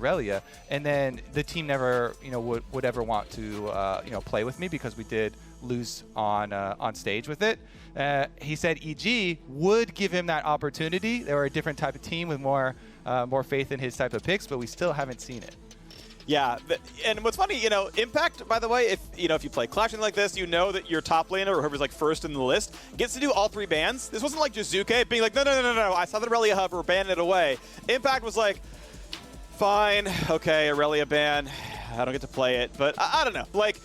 Lillia, and then the team never, would ever want to, play with me because we did lose on stage with it. He said EG would give him that opportunity. They were a different type of team with more faith in his type of picks, but we still haven't seen it. Yeah, and what's funny, Impact, by the way, if you play clashing like this, you know that your top laner, or whoever's like first in the list, gets to do all 3 bans. This wasn't like Jiizuke being like, no, I saw the Aurelia hover, ban it away. Impact was like, fine, okay, Aurelia ban, I don't get to play it, but I don't know. Like,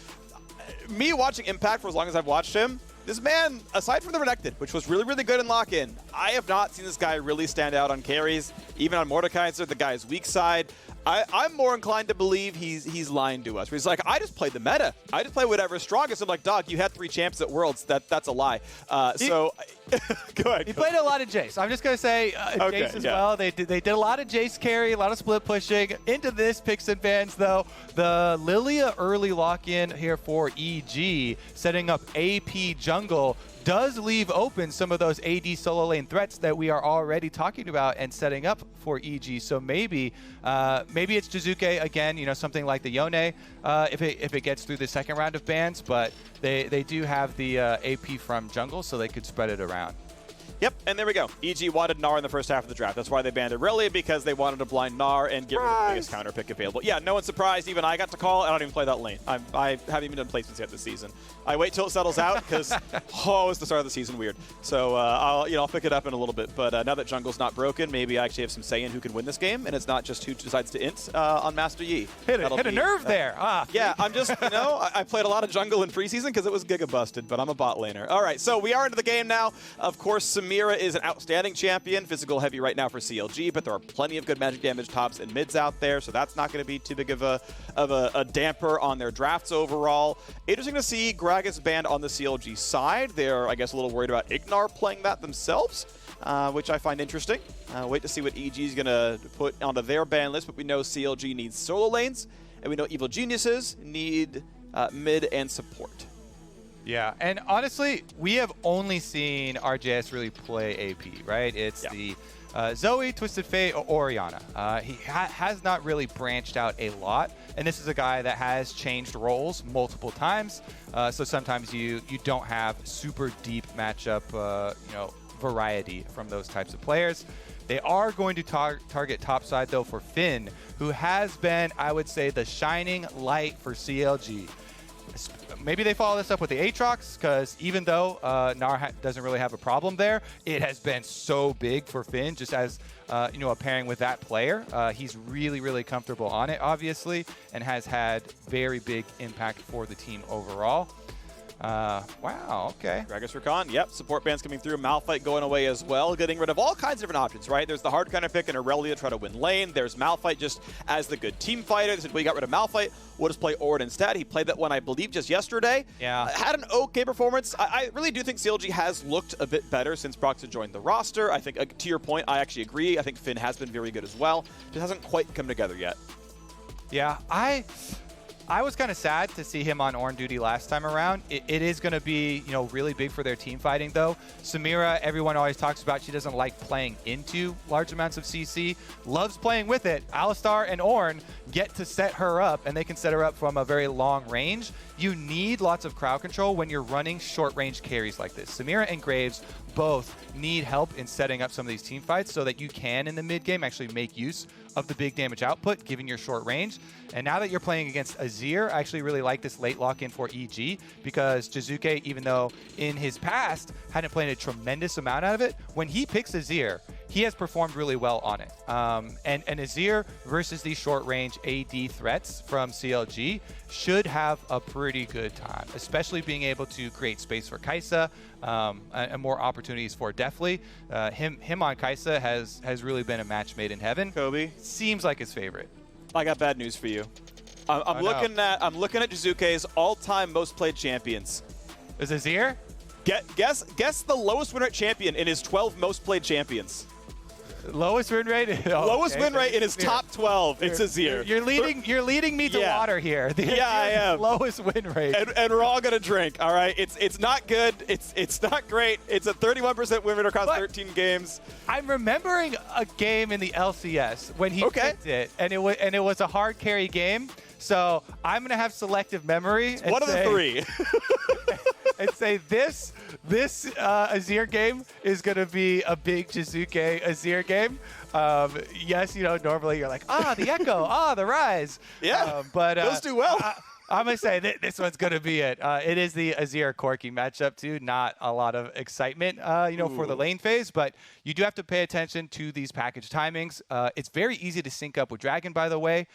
me watching Impact for as long as I've watched him, this man, aside from the Renekton, which was really, really good in lock-in, I have not seen this guy really stand out on carries, even on Mordekaiser, the guy's weak side. I'm more inclined to believe he's lying to us. He's like, I just played the meta. I just play whatever's strongest. I'm like, dog, you had 3 champs at Worlds. That's a lie. Go ahead. He played a lot of Jace. I'm just going to say Jace as well. They did a lot of Jace carry, a lot of split pushing. Into this picks and bans, though. The Lillia early lock-in here for EG, setting up AP jungle, does leave open some of those AD solo lane threats that we are already talking about and setting up for EG. So maybe it's Jiizuke again, something like the Yone if it gets through the second round of bans, but they do have the AP from jungle, so they could spread it around. Yep, and there we go. EG wanted Gnar in the first half of the draft. That's why they banned Aurelia, because they wanted to blind Gnar and get rid of the biggest counter pick available. Yeah, no one's surprised. Even I got to call. I don't even play that lane. I haven't even done placements yet this season. I wait till it settles out because, it's the start of the season weird. So I'll pick it up in a little bit. But now that jungle's not broken, maybe I actually have some say in who can win this game, and it's not just who decides to int on Master Yi. Hit a nerve there. Yeah, I'm just, I played a lot of jungle in preseason because it was giga busted, but I'm a bot laner. All right, so we are into the game now. Of course, Samira is an outstanding champion, physical heavy right now for CLG, but there are plenty of good magic damage tops and mids out there, so that's not going to be too big of a damper on their drafts overall. Interesting to see Gragas banned on the CLG side. They're, I guess, a little worried about Ignar playing that themselves, which I find interesting. Wait to see what EG is going to put onto their ban list, but we know CLG needs solo lanes, and we know Evil Geniuses need mid and support. Yeah, and honestly, we have only seen RJS really play AP, right? It's the Zoe, Twisted Fate, or Orianna. He has not really branched out a lot, and this is a guy that has changed roles multiple times. So sometimes you don't have super deep matchup, variety from those types of players. They are going to target topside, though, for Finn, who has been, I would say, the shining light for CLG. Maybe they follow this up with the Aatrox, because even though Gnar doesn't really have a problem there, it has been so big for Finn, just as a pairing with that player. He's really, really comfortable on it, obviously, and has had very big impact for the team overall. Wow, okay. Gragas Recon, yep. Support bans coming through. Malphite going away as well. Getting rid of all kinds of different options, right? There's the hard counter pick and Aurelia try to win lane. There's Malphite just as the good team fighter. They said, we got rid of Malphite. We'll just play Ornn instead. He played that one, I believe, just yesterday. Yeah. Had an okay performance. I really do think CLG has looked a bit better since Broxah joined the roster. I think, to your point, I actually agree. I think Finn has been very good as well. Just hasn't quite come together yet. Yeah, I was kind of sad to see him on Ornn duty last time around. It is going to be, really big for their team fighting, though. Samira, everyone always talks about, she doesn't like playing into large amounts of CC. Loves playing with it. Alistar and Ornn get to set her up, and they can set her up from a very long range. You need lots of crowd control when you're running short-range carries like this. Samira and Graves both need help in setting up some of these team fights so that you can, in the mid-game, actually make use of the big damage output, given your short range. And now that you're playing against Azir, I actually really like this late lock-in for EG, because Jiizuke, even though in his past hadn't played a tremendous amount out of it, when he picks Azir, he has performed really well on it. And Azir versus these short-range AD threats from CLG should have a pretty good time, especially being able to create space for Kaisa and more opportunities for Deftly. Him on Kaisa has really been a match made in heaven. Kobe seems like his favorite. I got bad news for you. I'm looking at Jiizuke's all-time most played champions. Is Azir? Guess the lowest winner at champion in his 12 most played champions. Lowest win rate? Oh, Lowest okay. win rate in his top 12. It's Azir. You're leading me to water here. Yeah, I am. Lowest win rate. And we're all gonna drink. All right. It's not good. It's not great. It's a 31% win rate across 13 games. I'm remembering a game in the LCS when he picked it, and it was a hard carry game. So I'm gonna have selective memory. One of the three. And say this Azir game is gonna be a big Jiizuke Azir game. Yes, normally you're like, the echo, the rise. Yeah, but those do well. I'm going to say this one's going to be it. It is the Azir Corki matchup, too. Not a lot of excitement, for the lane phase, but you do have to pay attention to these package timings. It's very easy to sync up with Dragon, by the way,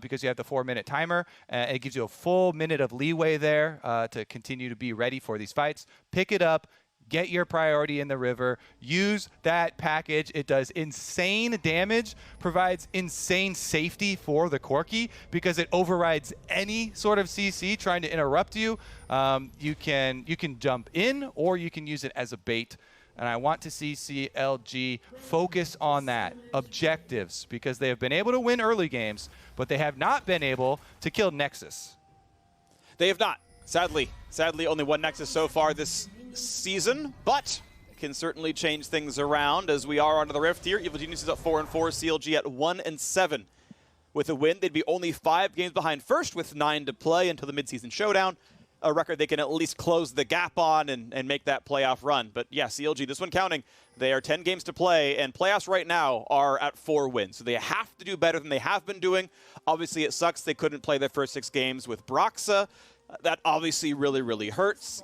because you have the 4-minute timer. It gives you a full minute of leeway there to continue to be ready for these fights. Pick it up. Get your priority in the river. Use that package. It does insane damage, provides insane safety for the Corki because it overrides any sort of CC trying to interrupt you. You can jump in or you can use it as a bait. And I want to see CLG focus on that. Objectives, because they have been able to win early games, but they have not been able to kill Nexus. They have not. Sadly, only one Nexus so far this season, but can certainly change things around as we are onto the Rift here. Evil Genius is at 4-4, CLG at 1-7. With a win, they'd be only 5 games behind first with 9 to play until the midseason showdown. A record they can at least close the gap on and make that playoff run. But yeah, CLG, this one counting, they are 10 games to play, and playoffs right now are at 4 wins. So they have to do better than they have been doing. Obviously, it sucks they couldn't play their first 6 games with Broxah. That obviously really, really hurts.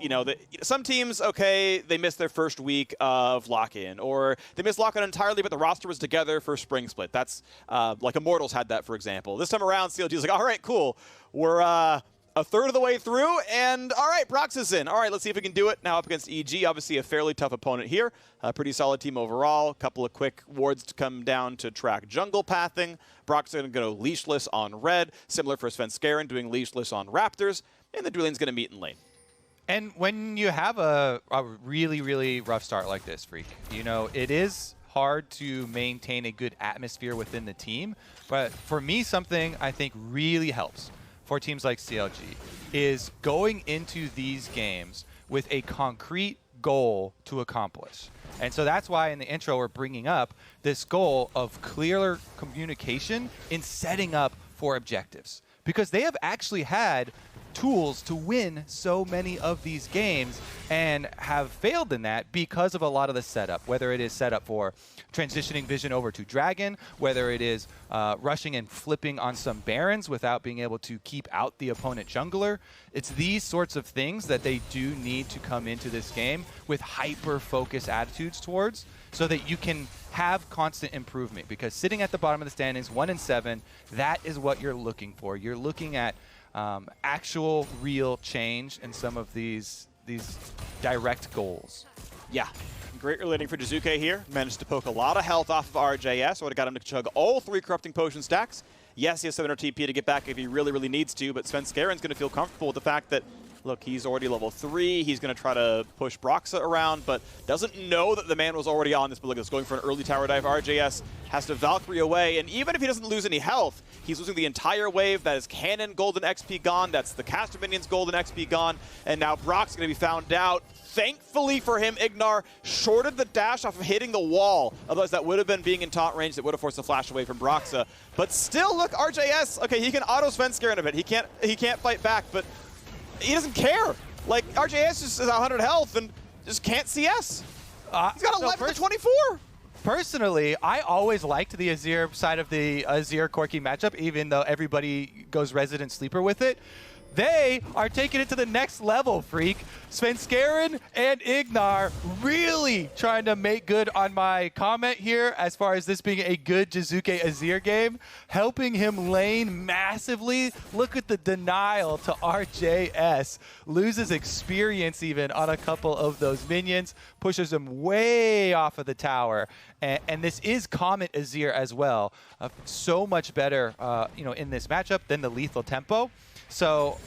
Some teams, okay, they missed their first week of lock-in, or they missed lock-in entirely, but the roster was together for spring split. That's like Immortals had that, for example. This time around, CLG is like, all right, cool. We're a third of the way through, and all right, Broxah's in. All right, let's see if we can do it. Now up against EG, obviously a fairly tough opponent here. A pretty solid team overall. A couple of quick wards to come down to track jungle pathing. Broxah going to go leashless on red. Similar for Svenskeren, doing leashless on Raptors. And the dueling's going to meet in lane. And when you have a really, really rough start like this, Phreak, it is hard to maintain a good atmosphere within the team. But for me, something I think really helps for teams like CLG is going into these games with a concrete goal to accomplish. And so that's why in the intro we're bringing up this goal of clearer communication in setting up for objectives. Because they have actually had tools to win so many of these games and have failed in that because of a lot of the setup, whether it is set up for transitioning vision over to Dragon, whether it is rushing and flipping on some Barons without being able to keep out the opponent jungler. It's these sorts of things that they do need to come into this game with hyper-focused attitudes towards so that you can have constant improvement, because sitting at the bottom of the standings, 1-7, that is what you're looking for. You're looking at actual, real change in some of these direct goals. Yeah. Great relating for Jiizuke here. Managed to poke a lot of health off of RJS. Would have got him to chug all 3 corrupting potion stacks. Yes, he has 700 TP to get back if he really, really needs to, but Svenskeren's going to feel comfortable with the fact that, look, he's already level 3. He's going to try to push Broxah around, but doesn't know that the man was already on this. But look, it's going for an early tower dive. RJS has to Valkyrie away, and even if he doesn't lose any health, he's losing the entire wave. That is Cannon golden XP gone. That's the caster minions golden XP gone, and now Brock's going to be found out. Thankfully for him, Ignar shorted the dash off of hitting the wall. Otherwise, that would have been being in taunt range. That would have forced a flash away from Broxah. But still, look, RJS, okay, he can auto Svenskeren a bit. He can't fight back, but he doesn't care. Like, RJS just is 100 health and just can't CS. He's got 11 to 24. Personally, I always liked the Azir side of the Azir Corki matchup, even though everybody goes resident sleeper with it. They are taking it to the next level, Phreak. Svenskeren and Ignar really trying to make good on my comment here as far as this being a good Jiizuke Azir game, helping him lane massively. Look at the denial to RJS. Loses experience even on a couple of those minions, pushes him way off of the tower. And this is Comet Azir as well. So much better in this matchup than the lethal tempo. So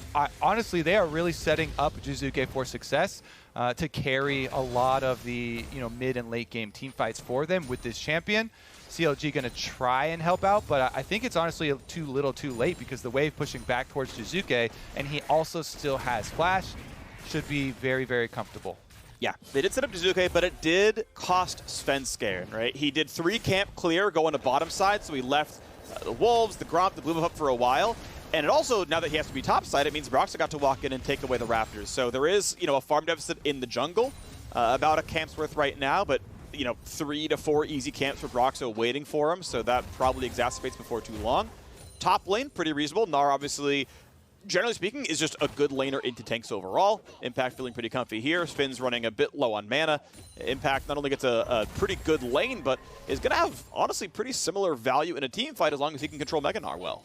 honestly, they are really setting up Jiizuke for success. to carry a lot of the mid and late game team fights for them with this champion. CLG going to try and help out, but I think it's honestly too little too late because the wave pushing back towards Jiizuke, and he also still has flash, should be very, very comfortable. Yeah, they did set up Jiizuke, but it did cost Svenskeren, right? He did 3 camp clear going to bottom side, so he left the Wolves, the Gromp, the Blue Buff up for a while. And it also, now that he has to be top side, it means Broxah got to walk in and take away the Raptors. So there is, a farm deficit in the jungle, about a camp's worth right now, but 3 to 4 easy camps for Broxah waiting for him, so that probably exacerbates before too long. Top lane, pretty reasonable. Gnar, obviously, generally speaking, is just a good laner into tanks overall. Impact feeling pretty comfy here. Spin's running a bit low on mana. Impact not only gets a pretty good lane, but is going to have, honestly, pretty similar value in a team fight as long as he can control Mega Gnar well.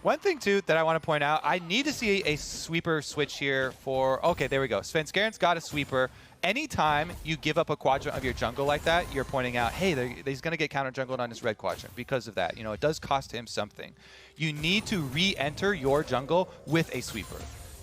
One thing, too, that I want to point out, I need to see a sweeper switch here for... Okay, there we go. Svenskeren's got a sweeper. Anytime you give up a quadrant of your jungle like that, you're pointing out, hey, he's going to get counter jungled on his red quadrant because of that. It does cost him something. You need to re-enter your jungle with a sweeper.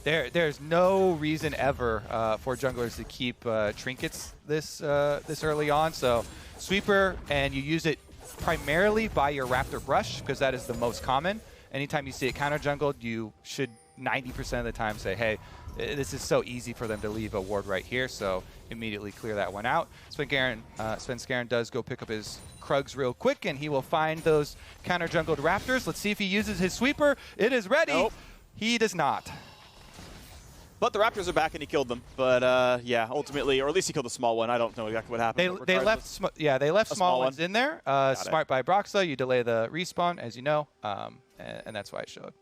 There's no reason ever for junglers to keep trinkets this early on. So sweeper, and you use it primarily by your Raptor Brush because that is the most common. Anytime you see it counter jungled, you should 90% of the time say, hey, this is so easy for them to leave a ward right here, so immediately clear that one out. Svenskeren does go pick up his Krugs real quick, and he will find those counter jungled Raptors. Let's see if he uses his sweeper. It is ready. Nope. He does not. But the Raptors are back and he killed them. But yeah, ultimately, or at least he killed the small one. I don't know exactly what happened. They left small ones in there. Smart by Broxah. You delay the respawn, as you know, and that's why it showed.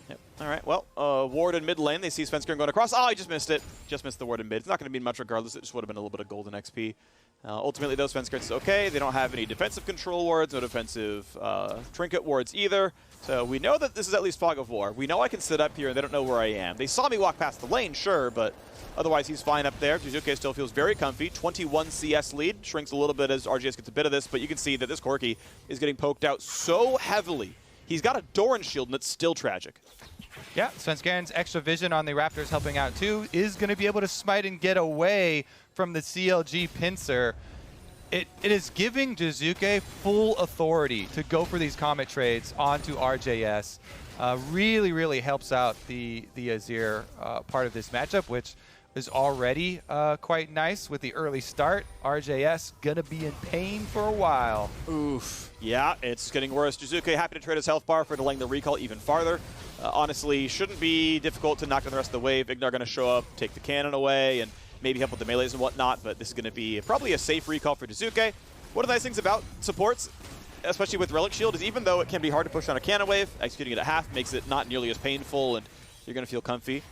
Yep. All right. Well, ward in mid lane. They see Svenskeren going across. Oh, he just missed it. Just missed the ward in mid. It's not going to mean much regardless. It just would have been a little bit of golden XP. Ultimately, those Svenskeren's okay. They don't have any defensive control wards, no defensive trinket wards either. So we know that this is at least Fog of War. We know I can sit up here and they don't know where I am. They saw me walk past the lane, sure, but otherwise he's fine up there. Jiizuke still feels very comfy. 21 CS lead. Shrinks a little bit as RGS gets a bit of this, but you can see that this Corki is getting poked out so heavily. He's got a Doran shield, and it's still tragic. Yeah, Svenskeren's extra vision on the Raptors helping out too is going to be able to smite and get away from the CLG pincer. It is giving Jiizuke full authority to go for these Comet trades onto RJS. Really, really helps out the Azir part of this matchup, which is already quite nice with the early start. RJS gonna be in pain for a while. Oof. Yeah, it's getting worse. Jiizuke happy to trade his health bar for delaying the recall even farther. Honestly, shouldn't be difficult to knock down the rest of the wave. Ignar gonna show up, take the cannon away, and maybe help with the melees and whatnot, but this is going to be probably a safe recall for Jiizuke. One of the nice things about supports, especially with Relic Shield, is even though it can be hard to push on a cannon wave, executing it at half makes it not nearly as painful, and you're going to feel comfy.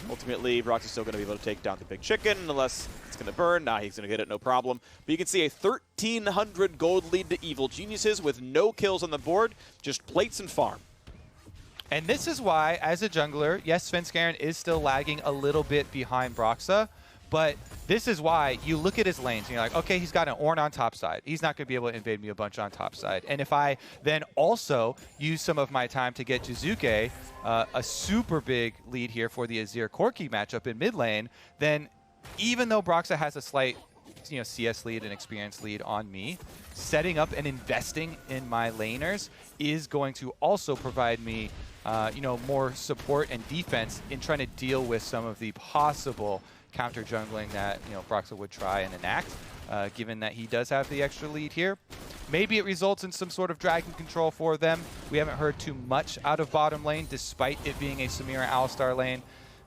Ultimately, Broxah's still going to be able to take down the big chicken, unless it's going to burn. Nah, he's going to get it, no problem. But you can see a 1,300 gold lead to Evil Geniuses with no kills on the board, just plates and farm. And this is why, as a jungler, yes, Svenskeren is still lagging a little bit behind Broxah, but this is why you look at his lanes and you're like, okay, he's got an Ornn on top side. He's not going to be able to invade me a bunch on top side. And if I then also use some of my time to get Jiizuke, a super big lead here for the Azir Corki matchup in mid lane, then even though Broxah has a slight CS lead and experience lead on me, setting up and investing in my laners is going to also provide me more support and defense in trying to deal with some of the possible counter jungling that Broxah would try and enact, given that he does have the extra lead here. Maybe it results in some sort of dragon control for them. We haven't heard too much out of bottom lane, despite it being a Samira Alistar lane.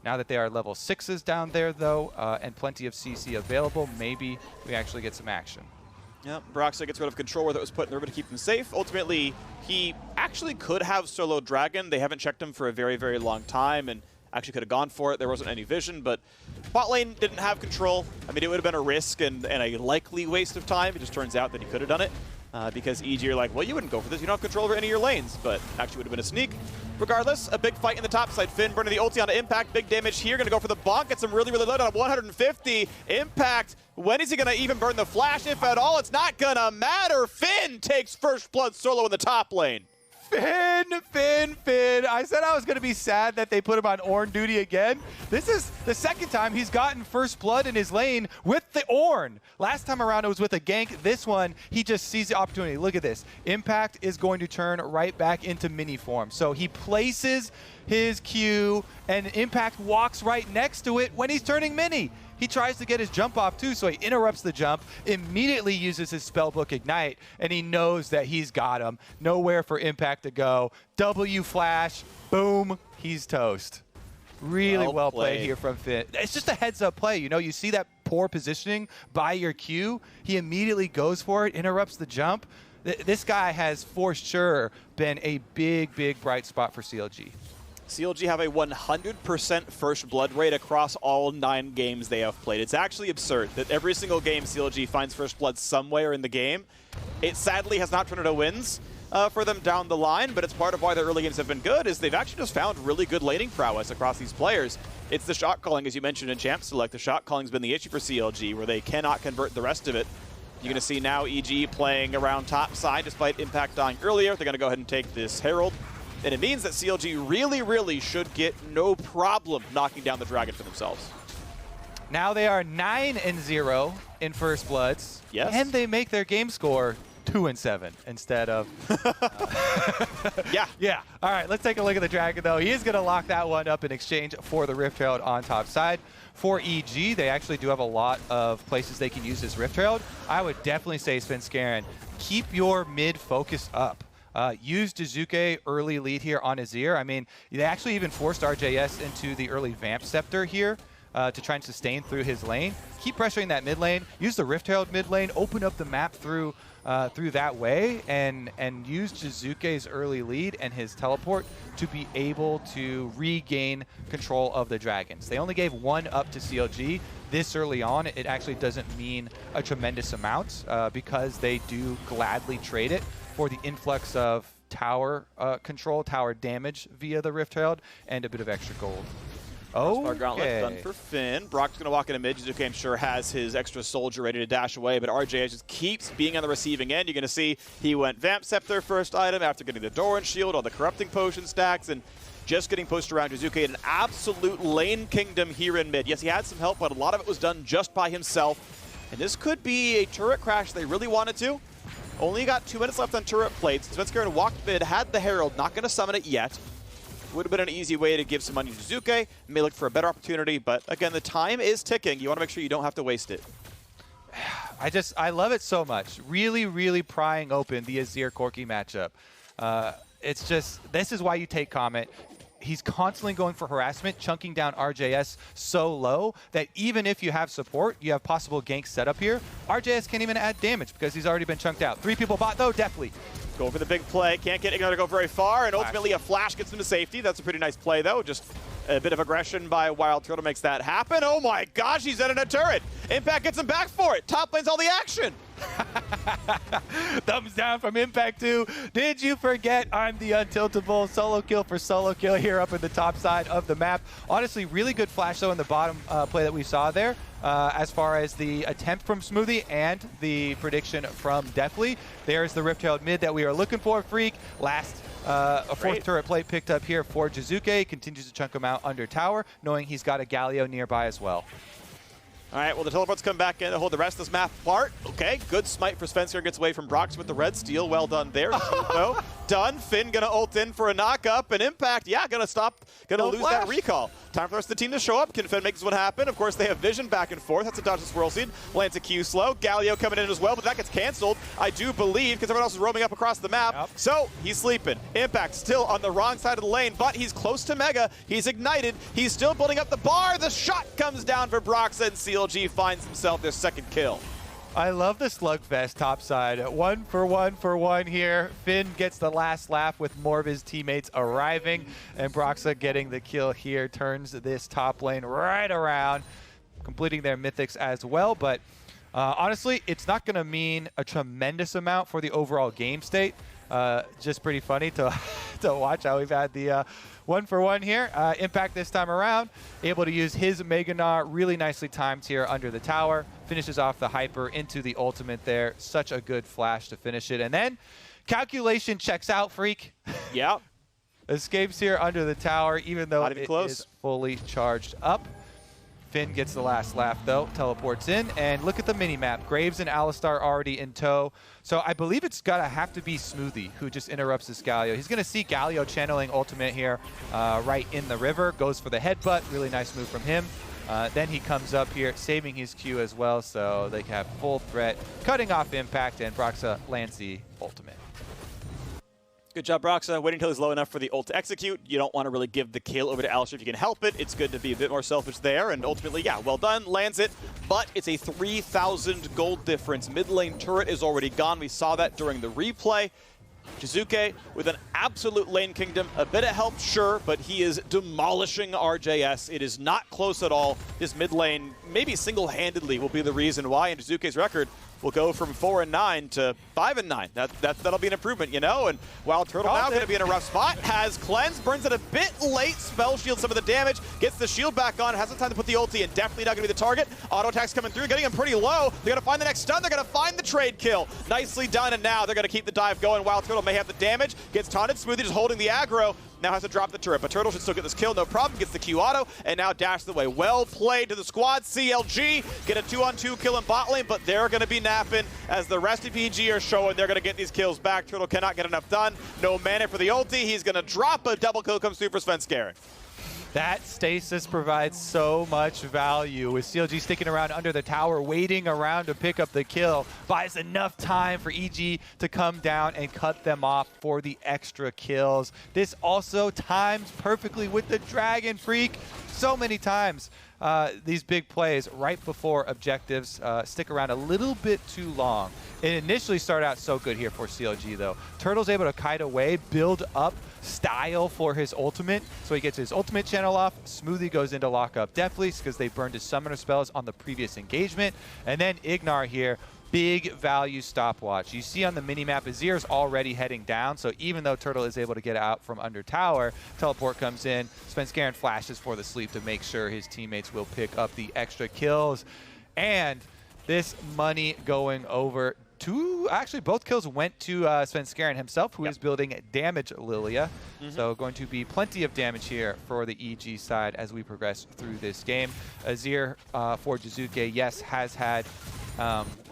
Now that they are level 6s down there, though, and plenty of CC available, maybe we actually get some action. Yep, Broxah gets rid of control where that was put in order to keep him safe. Ultimately, he actually could have solo Dragon. They haven't checked him for a very, very long time, and actually could have gone for it. There wasn't any vision, but bot lane didn't have control. I mean, it would have been a risk and a likely waste of time. It just turns out that he could have done it. Because EG are like, well, you wouldn't go for this. You don't have control over any of your lanes. But actually would have been a sneak. Regardless, a big fight in the top side. Finn burning the ulti onto Impact. Big damage here. Going to go for the bonk. Gets him really, really low down at 150. Impact. When is he going to even burn the flash? If at all, it's not going to matter. Finn takes first blood solo in the top lane. Finn Finn. I said I was going to be sad that they put him on Ornn duty again. This is the second time he's gotten first blood in his lane with the Ornn. Last time around it was with a gank. This one, he just sees the opportunity. Look at this. Impact is going to turn right back into mini form. So he places his Q, and Impact walks right next to it when he's turning mini. He tries to get his jump off too, so he interrupts the jump, immediately uses his spellbook Ignite, and he knows that he's got him. Nowhere for Impact to go. W flash, boom, he's toast. Really well played here from Finn. It's just a heads-up play. You know, you see that poor positioning by your Q. He immediately goes for it, interrupts the jump. This guy has for sure been a big, big bright spot for CLG. CLG have a 100% first blood rate across all 9 games they have played. It's actually absurd that every single game CLG finds first blood somewhere in the game. It sadly has not turned into wins for them down the line, but it's part of why their early games have been good, is they've actually just found really good laning prowess across these players. It's the shot calling, as you mentioned in Champ Select. The shot calling's been the issue for CLG, where they cannot convert the rest of it. You're going to see now EG playing around top side, despite Impact dying earlier. They're going to go ahead and take this Herald. And it means that CLG really, really should get no problem knocking down the Dragon for themselves. Now they are 9-0 in First Bloods. Yes. And they make their game score 2-7 instead of... Yeah. All right, let's take a look at the Dragon, though. He is going to lock that one up in exchange for the Rift Herald on top side. For EG, they actually do have a lot of places they can use this Rift Herald. I would definitely say, Svenskeren, keep your mid focus up. Use Jiizuke early lead here on Azir. I mean, they actually even forced RJS into the early Vamp Scepter here to try and sustain through his lane. Keep pressuring that mid lane. Use the Rift Herald mid lane. Open up the map through that way, and use Jiizuke's early lead and his teleport to be able to regain control of the Dragons. They only gave 1 up to CLG this early on. It actually doesn't mean a tremendous amount because they do gladly trade it for the influx of tower control, tower damage via the Rift Herald, and a bit of extra gold. Gauntlet done for Finn. Brock's going to walk into mid. Jiizuke, I'm sure, has his extra soldier ready to dash away, but RJ just keeps being on the receiving end. You're going to see he went Vamp Scepter first item after getting the Doran Shield, all the Corrupting Potion stacks, and just getting pushed around. Jiizuke in an absolute lane kingdom here in mid. Yes, he had some help, but a lot of it was done just by himself. And this could be a turret crash they really wanted to. Only got 2 minutes left on turret plates. Svenskeren walked mid, had the Herald, not going to summon it yet. Would have been an easy way to give some money to Jiizuke. May look for a better opportunity, but again, the time is ticking. You want to make sure you don't have to waste it. I love it so much. Really, really prying open the Azir Corki matchup. It's just, this is why you take Comet. He's constantly going for harassment, chunking down RJS so low that even if you have support, you have possible gank set up here, RJS can't even add damage because he's already been chunked out. 3 people bot though, Deftly. Go for the big play. Can't get Ignar to go very far, and ultimately a flash gets him to safety. That's a pretty nice play though. Just a bit of aggression by WildTurtle makes that happen. Oh my gosh, he's in a turret. Impact gets him back for it. Top lane's all the action. Thumbs down from Impact 2. Did you forget I'm the untiltable? Solo kill for solo kill here up in the top side of the map. Honestly, really good flash though in the bottom play that we saw there. As far as the attempt from Smoothie and the prediction from Deftly. There's the Rift Herald mid that we are looking for. Phreak, last a 4th turret plate picked up here for Jiizuke. Continues to chunk him out under tower, knowing he's got a Galio nearby as well. All right, well, the teleports come back in to hold the rest of this map apart. Okay, good smite for Svenskeren, gets away from Broxah with the red steal. Well done there. No, done. Finn gonna ult in for a knock-up, and Impact, yeah, gonna lose that recall. Time for the rest of the team to show up. Can Finn make this one happen? Of course, they have vision back and forth. That's a dodge to Swirl Seed. Lands a Q slow. Galio coming in as well, but that gets canceled, I do believe, because everyone else is roaming up across the map. Yep. So, he's sleeping. Impact still on the wrong side of the lane, but he's close to Mega. He's ignited. He's still building up the bar. The shot comes down for Broxah, and CLG finds himself their 2nd kill. I love the slugfest topside. 1 for 1 here. Finn gets the last laugh with more of his teammates arriving, and Broxah getting the kill here turns this top lane right around, completing their mythics as well. But honestly, it's not going to mean a tremendous amount for the overall game state. Just pretty funny to watch how we've had the 1 for 1 here. Impact this time around, able to use his Mega Gnar, really nicely timed here under the tower. Finishes off the hyper into the ultimate there. Such a good flash to finish it. And then calculation checks out, Phreak. Yeah. escapes here under the tower, even though it close. is fully charged up. Finn gets the last laugh, though, teleports in, and look at the mini-map. Graves and Alistar already in tow. So I believe it's got to have to be Smoothie who just interrupts this Galio. He's going to see Galio channeling ultimate here right in the river, goes for the headbutt. Really nice move from him. Then he comes up here, saving his Q as well, so they have full threat, cutting off impact, and Broxah lands the ultimate. Good job, Broxah. Waiting until he's low enough for the ult to execute. You don't want to really give the kill over to Alistar if you can help it. It's good to be a bit more selfish there, and ultimately, yeah, well done. Lands it, but it's a 3,000 gold difference. Mid lane turret is already gone. We saw that during the replay. Jiizuke with an absolute lane kingdom. A bit of help, sure, but he is demolishing RJS. It is not close at all. This mid lane, maybe single-handedly, will be the reason why. And Jiizuke's record will go from 4-9 to 5-9. That'll be an improvement, you know? And WildTurtle now going to be in a rough spot. Has cleanse, burns it a bit late. Spell shield some of the damage. Gets the shield back on. Has some time to put the ulti in. Definitely not going to be the target. Auto attacks coming through, getting him pretty low. They're going to find the next stun. They're going to find the trade kill. Nicely done. And now they're going to keep the dive going. WildTurtle may have the damage. Gets taunted. Smoothie just holding the aggro. Now has to drop the turret, but Turtle should still get this kill, no problem. Gets the Q auto, and now dashes away. Well played to the squad. CLG get a 2-on-2 kill in bot lane, but they're going to be napping as the rest of EG are showing they're going to get these kills back. Turtle cannot get enough done. No mana for the ulti. He's going to drop a double kill comes through for Svenskeren. That stasis provides so much value, with CLG sticking around under the tower, waiting around to pick up the kill. Buys enough time for EG to come down and cut them off for the extra kills. This also times perfectly with the Dragon Phreak. So many times these big plays right before objectives stick around a little bit too long. It initially started out so good here for CLG, though. Turtle's able to kite away, build up style for his ultimate, so he gets his ultimate channel off. Smoothie goes into lock up Deftly because they burned his summoner spells on the previous engagement. And then Ignar here, big value stopwatch. You see on the minimap, Azir's already heading down, so even though Turtle is able to get out from under tower, teleport comes in, Svenskeren flashes for the sleep to make sure his teammates will pick up the extra kills. And this money going over to, actually both kills went to Svenskeren himself, who is building damage Lillia. So going to be plenty of damage here for the EG side as we progress through this game. Azir for Jiizuke, yes, has had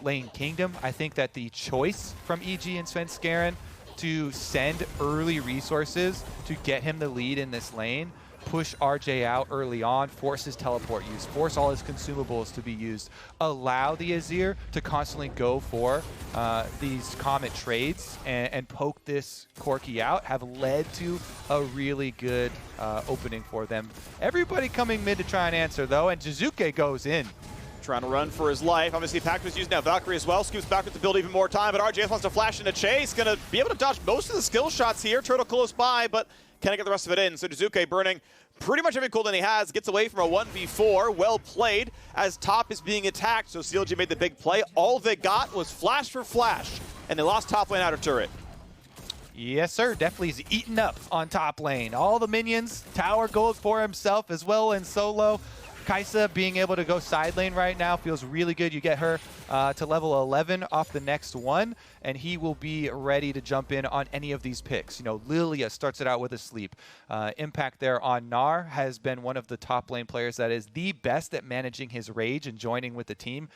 lane kingdom. I think that the choice from EG and Svenskeren to send early resources to get him the lead in this lane, push RJ out early on, force his teleport use, force all his consumables to be used, allow the Azir to constantly go for these Comet trades and poke this Corki out, have led to a really good opening for them. Everybody coming mid to try and answer, though, and Jiizuke goes in. Trying to run for his life. Obviously, Pact was used now. Valkyrie as well. Scoops backwards to build even more time, but RJS wants to flash into chase. Going to be able to dodge most of the skill shots here. Turtle close by, but can I get the rest of it in? So Jiizuke burning pretty much every cooldown he has. Gets away from a 1v4. Well played as top is being attacked. So CLG made the big play. All they got was flash for flash, and they lost top lane outer turret. Yes, sir. Deftly's eaten up on top lane. All the minions. Tower goes for himself as well in solo. Kaisa being able to go side lane right now feels really good. You get her to level 11 off the next one, and he will be ready to jump in on any of these picks. You know, Lillia starts it out with a sleep. Impact there on Gnar has been one of the top lane players that is the best at managing his rage and joining with the team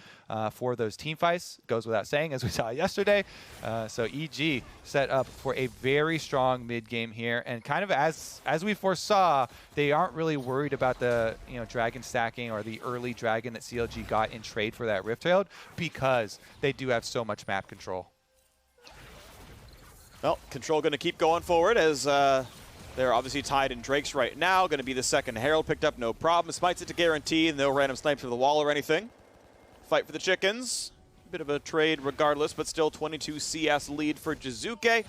for those team fights. Goes without saying, as we saw yesterday. So EG set up for a very strong mid game here, and kind of as we foresaw, they aren't really worried about the dragon stacking or the early dragon that CLG got in trade for that Rift-Tailed, because they do have so much map control. Well, control going to keep going forward as they're obviously tied in Drakes right now. Going to be the second Herald picked up, no problem. Smites it to guarantee, no random snipes from the wall or anything. Fight for the chickens. Bit of a trade regardless, but still 22 CS lead for Jiizuke.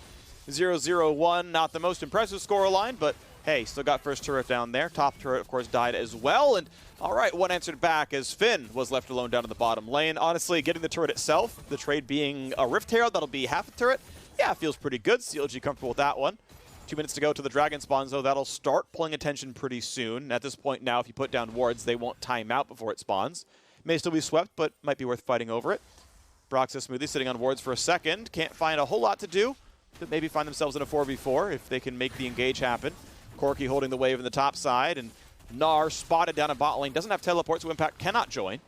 0-0-1, not the most impressive scoreline, but hey, still got first turret down there. Top turret, of course, died as well. And all right, one answered back as Finn was left alone down in the bottom lane. Honestly, getting the turret itself, the trade being a Rift Herald, that'll be half a turret. Yeah, feels pretty good. CLG comfortable with that one. 2 minutes to go to the dragon spawns, though. That'll start pulling attention pretty soon. At this point now, if you put down wards, they won't time out before it spawns. May still be swept, but might be worth fighting over it. Broxah Smoothie sitting on wards for a second. Can't find a whole lot to do. to maybe find themselves in a 4v4 if they can make the engage happen. Corki holding the wave in the top side, and Gnar spotted down a bot lane. Doesn't have teleport, so Impact cannot join.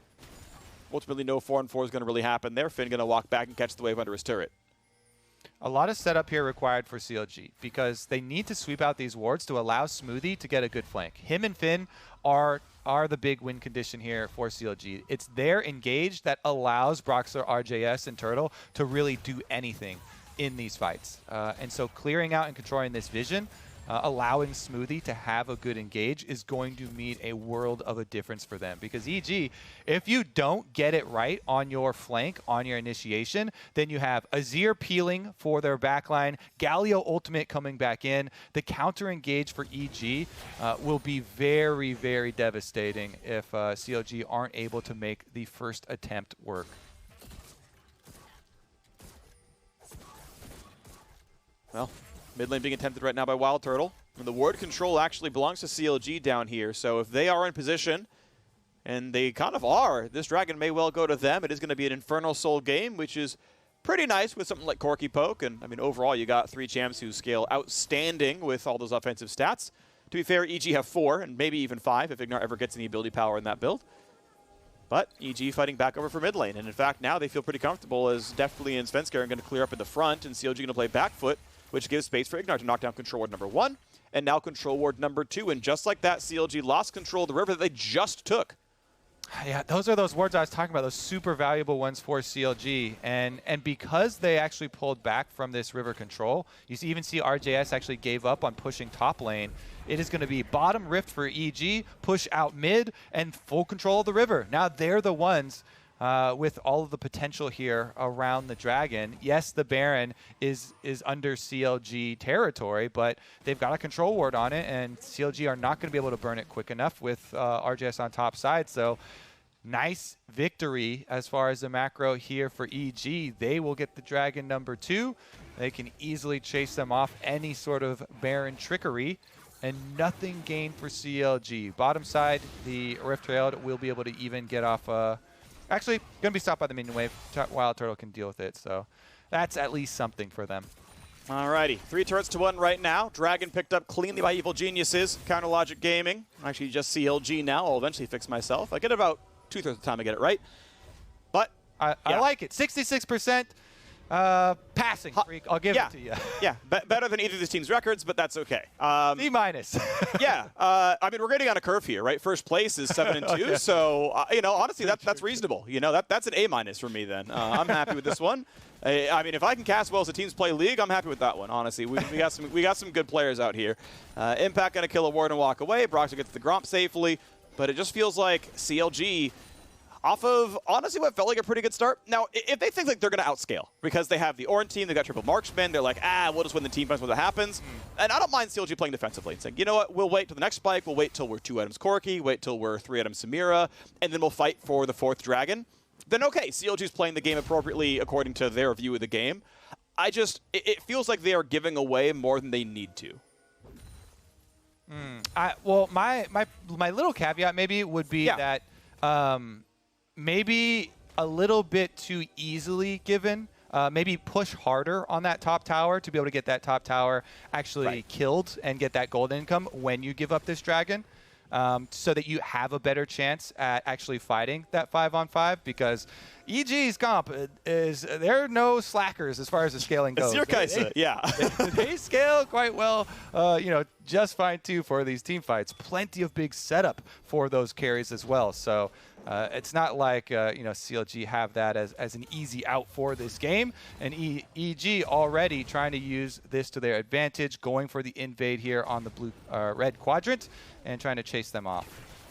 Ultimately, no 4-on-4 is going to really happen there. Finn going to walk back and catch the wave under his turret. A lot of setup here required for CLG because they need to sweep out these wards to allow Smoothie to get a good flank. Him and Finn are the big win condition here for CLG. It's their engage that allows Broxah, RJS, and Turtle to really do anything in these fights. And so clearing out and controlling this vision, allowing Smoothie to have a good engage is going to mean a world of a difference for them. Because EG, if you don't get it right on your flank, on your initiation, then you have Azir peeling for their backline, Galio ultimate coming back in. The counter engage for EG will be very, very devastating if CLG aren't able to make the first attempt work. Well, mid lane being attempted right now by WildTurtle. And the ward control actually belongs to CLG down here. So if they are in position, and they kind of are, this dragon may well go to them. It is going to be an Infernal Soul game, which is pretty nice with something like Corki Poke. And I mean, overall, you got 3 champs who scale outstanding with all those offensive stats. To be fair, EG have 4, and maybe even 5 if Ignar ever gets any ability power in that build. But EG fighting back over for mid lane. And in fact, now they feel pretty comfortable as Deftly and Svenskeren are going to clear up in the front, and CLG going to play back foot, which gives space for Ignar to knock down control ward number 1, and now control ward number 2. And just like that, CLG lost control of the river that they just took. Yeah, those are those wards I was talking about, those super valuable ones for CLG. And because they actually pulled back from this river control, you even see RJS actually gave up on pushing top lane. It is going to be bottom rift for EG, push out mid, and full control of the river. Now they're the ones with all of the potential here around the dragon. Yes, the Baron is under CLG territory, but they've got a control ward on it, and CLG are not going to be able to burn it quick enough with RJS on top side. So nice victory as far as the macro here for EG. They will get the dragon number 2. They can easily chase them off any sort of Baron trickery, and nothing gained for CLG. Bottom side, the Rift Trailed will be able to even get off actually, going to be stopped by the minion wave. WildTurtle can deal with it, so that's at least something for them. Alrighty, 3 turrets to 1 right now. Dragon picked up cleanly by Evil Geniuses. Counter Logic Gaming. Actually, just CLG now. I'll eventually fix myself. I get about 2/3 of the time I get it right. But I like it. 66% passing, Phreak. I'll give it to you. Yeah, better than either of these teams' records, but that's okay. C minus. Yeah, I mean, we're getting on a curve here, right? First place is 7-2, okay. So you know, honestly, that's reasonable. You know, that's an A- for me. Then I'm happy with this one. I mean, if I can cast well as the teams play League, I'm happy with that one. Honestly, we got some good players out here. Impact gonna kill a ward and walk away. Broxah gets the Gromp safely, but it just feels like CLG, off of, honestly, what felt like a pretty good start. Now, if they think like they're going to outscale because they have the Ornn team, they got triple marksman, they're like, we'll just win the team fights when that happens. And I don't mind CLG playing defensively and saying, you know what, we'll wait till the next spike, we'll wait till we're 2 items Corki, wait till we're 3 items Samira, and then we'll fight for the 4th dragon. Then okay, CLG's playing the game appropriately according to their view of the game. It feels like they are giving away more than they need to. Well, my little caveat maybe would be that maybe a little bit too easily given. Maybe push harder on that top tower to be able to get that top tower actually killed and get that gold income when you give up this dragon, so that you have a better chance at actually fighting that 5-on-5, because EG's comp they're no slackers as far as the scaling goes. Azir Kaisa, they scale quite well, you know, just fine too for these team fights. Plenty of big setup for those carries as well. So it's not like you know, CLG have that as an easy out for this game, and EG already trying to use this to their advantage, going for the invade here on the red quadrant and trying to chase them off.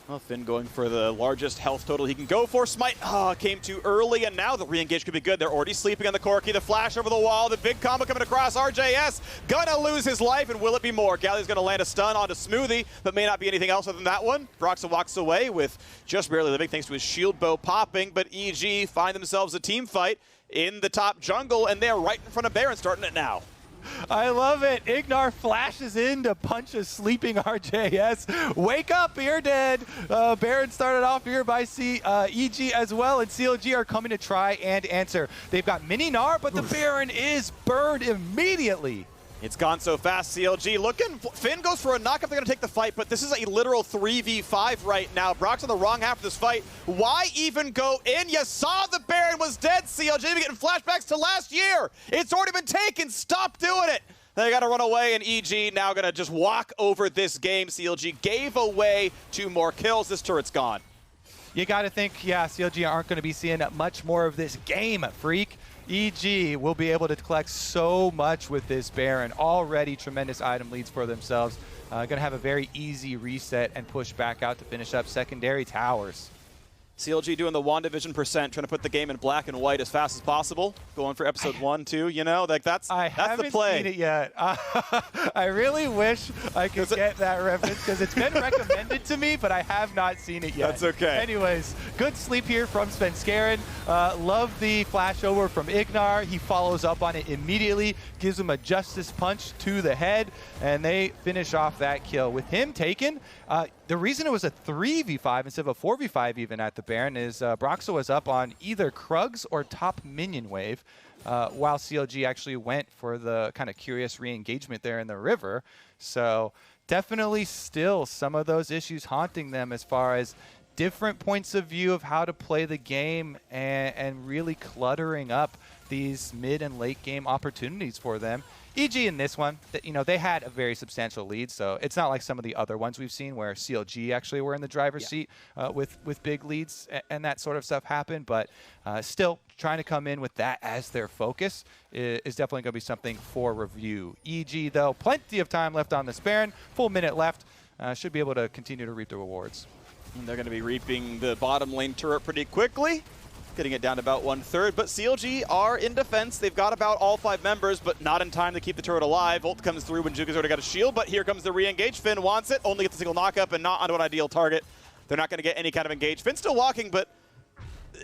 Well, Finn going for the largest health total he can go for. Smite came too early, and now the re-engage could be good. They're already sleeping on the Corki. The flash over the wall. The big combo coming across. RJS gonna lose his life, and will it be more? Galio's gonna land a stun onto Smoothie, but may not be anything else other than that one. Broxah walks away with just barely living thanks to his shield bow popping, but EG find themselves a team fight in the top jungle, and they're right in front of Baron, starting it now. I love it. Ignar flashes in to punch a sleeping RJS. Wake up, you're dead. Baron started off here by EG as well, and CLG are coming to try and answer. They've got mini Gnar, but the Baron is burned immediately. It's gone so fast, CLG looking. Finn goes for a knockup. They're going to take the fight, but this is a literal 3v5 right now. Broxah on the wrong half of this fight. Why even go in? You saw the Baron was dead, CLG. They're getting flashbacks to last year. It's already been taken. Stop doing it. They got to run away, and EG now going to just walk over this game. CLG gave away 2 more kills. This turret's gone. You got to think, yeah, CLG aren't going to be seeing much more of this game, Phreak. EG will be able to collect so much with this Baron. Already tremendous item leads for themselves. Going to have a very easy reset and push back out to finish up secondary towers. CLG doing the WandaVision %, trying to put the game in black and white as fast as possible. Going for episode 1, 2, you know, like that's the play. I haven't seen it yet. I really wish I could get that reference because it's been recommended to me, but I have not seen it yet. That's okay. Anyways, good sleep here from Svenskeren. Love the flash over from Ignar. He follows up on it immediately, gives him a justice punch to the head, and they finish off that kill. With him taken, the reason it was a 3v5 instead of a 4v5 even at the Baron is Broxah was up on either Krugs or top minion wave, while CLG actually went for the kind of curious re-engagement there in the river. So definitely still some of those issues haunting them as far as different points of view of how to play the game and really cluttering up these mid and late game opportunities for them. EG in this one, you know, they had a very substantial lead, so it's not like some of the other ones we've seen where CLG actually were in the driver's seat with big leads and that sort of stuff happened, but still trying to come in with that as their focus is definitely going to be something for review. EG, though, plenty of time left on this Baron, full minute left, should be able to continue to reap the rewards. And they're going to be reaping the bottom lane turret pretty quickly, getting it down to about 1/3. But CLG are in defense. They've got about all 5 members, but not in time to keep the turret alive. Ult comes through when Jiizuke's already got a shield, but here comes the re-engage. Finn wants it, only gets a single knockup and not onto an ideal target. They're not going to get any kind of engage. Finn's still walking, but